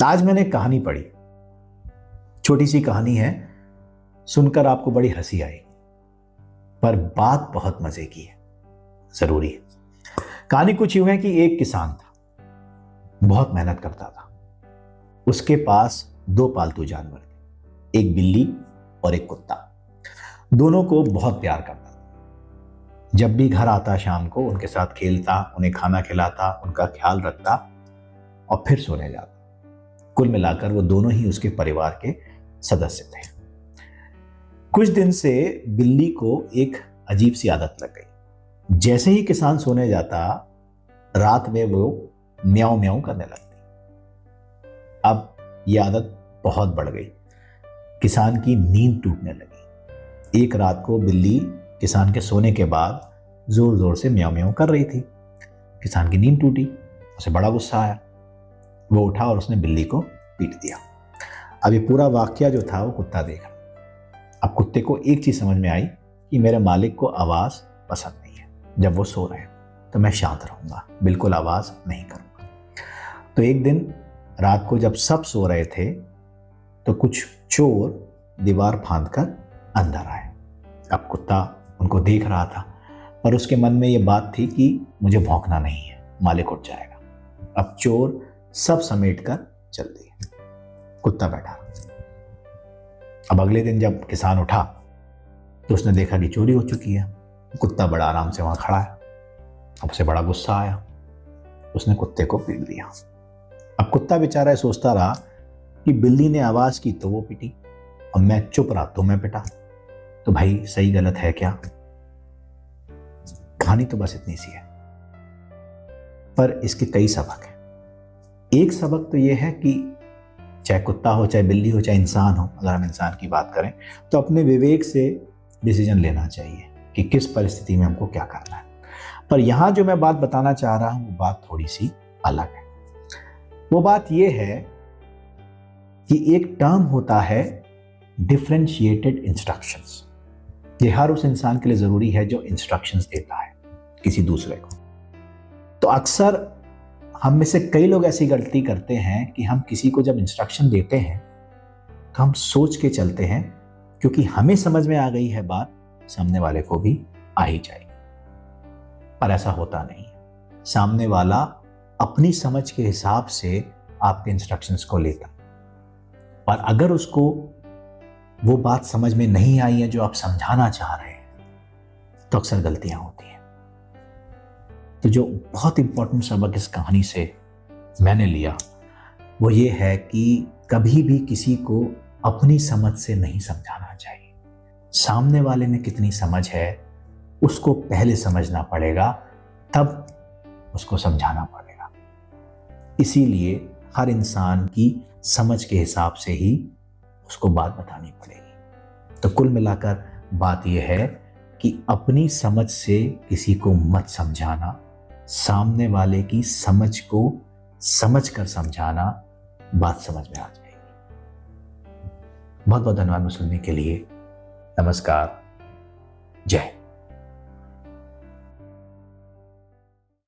आज मैंने एक कहानी पढ़ी, छोटी सी कहानी है, सुनकर आपको बड़ी हंसी आई, पर बात बहुत मजे की है, जरूरी है। कहानी कुछ यूं है कि एक किसान था, बहुत मेहनत करता था। उसके पास दो पालतू जानवर थे, एक बिल्ली और एक कुत्ता। दोनों को बहुत प्यार करता था। जब भी घर आता शाम को उनके साथ खेलता, उन्हें खाना खिलाता, उनका ख्याल रखता और फिर सोने जाता। कुल मिलाकर वो दोनों ही उसके परिवार के सदस्य थे। कुछ दिन से बिल्ली को एक अजीब सी आदत लग गई। जैसे ही किसान सोने जाता, रात में वो म्याऊं म्याऊं करने लगती। अब ये आदत बहुत बढ़ गई, किसान की नींद टूटने लगी। एक रात को बिल्ली किसान के सोने के बाद जोर जोर से म्याऊं म्याऊं कर रही थी। किसान की नींद टूटी, उसे बड़ा गुस्सा आया। वो उठा और उसने बिल्ली को पीट दिया। अब ये पूरा वाकया जो था वो कुत्ता देख रहा। अब कुत्ते को एक चीज समझ में आई कि मेरे मालिक को आवाज पसंद नहीं है। जब वो सो रहे हैं तो मैं शांत रहूंगा, बिल्कुल आवाज नहीं करूंगा। तो एक दिन रात को जब सब सो रहे थे तो कुछ चोर दीवार फांदकर अंदर आए। अब कुत्ता उनको देख रहा था, पर उसके मन में ये बात थी कि मुझे भौंकना नहीं है, मालिक उठ जाएगा। अब चोर सब समेटकर चल दिए, कुत्ता बैठा। अब अगले दिन जब किसान उठा तो उसने देखा कि चोरी हो चुकी है। कुत्ता बड़ा आराम से वहां खड़ा है। अब उसे बड़ा गुस्सा आया, उसने कुत्ते को पीट दिया। अब कुत्ता बेचारा सोचता रहा कि बिल्ली ने आवाज की तो वो पिटी, अब मैं चुप रहा तो मैं पिटा, तो भाई सही गलत है क्या? कहानी तो बस इतनी सी है, पर इसके कई सबक हैं। एक सबक तो यह है कि चाहे कुत्ता हो, चाहे बिल्ली हो, चाहे इंसान हो, अगर हम इंसान की बात करें तो अपने विवेक से डिसीजन लेना चाहिए कि किस परिस्थिति में हमको क्या करना है। पर यहां जो मैं बात बताना चाह रहा हूं वो बात थोड़ी सी अलग है। वो बात यह है कि एक टर्म होता है डिफरेंशिएटेड इंस्ट्रक्शंस। ये हर उस इंसान के लिए जरूरी है जो इंस्ट्रक्शंस देता है किसी दूसरे को। तो अक्सर हम में से कई लोग ऐसी गलती करते हैं कि हम किसी को जब इंस्ट्रक्शन देते हैं तो हम सोच के चलते हैं, क्योंकि हमें समझ में आ गई है बात, सामने वाले को भी आ ही जाएगी। पर ऐसा होता नहीं। सामने वाला अपनी समझ के हिसाब से आपके इंस्ट्रक्शंस को लेता, और अगर उसको वो बात समझ में नहीं आई है जो आप समझाना चाह रहे हैं तो अक्सर गलतियां होती हैं। तो जो बहुत इंपॉर्टेंट सबक इस कहानी से मैंने लिया वो ये है कि कभी भी किसी को अपनी समझ से नहीं समझाना चाहिए। सामने वाले में कितनी समझ है उसको पहले समझना पड़ेगा, तब उसको समझाना पड़ेगा। इसीलिए हर इंसान की समझ के हिसाब से ही उसको बात बतानी पड़ेगी। तो कुल मिलाकर बात यह है कि अपनी समझ से किसी को मत समझाना, सामने वाले की समझ को समझकर समझाना, बात समझ में आ जाएगी। बहुत बहुत धन्यवाद सुनने के लिए। नमस्कार, जय।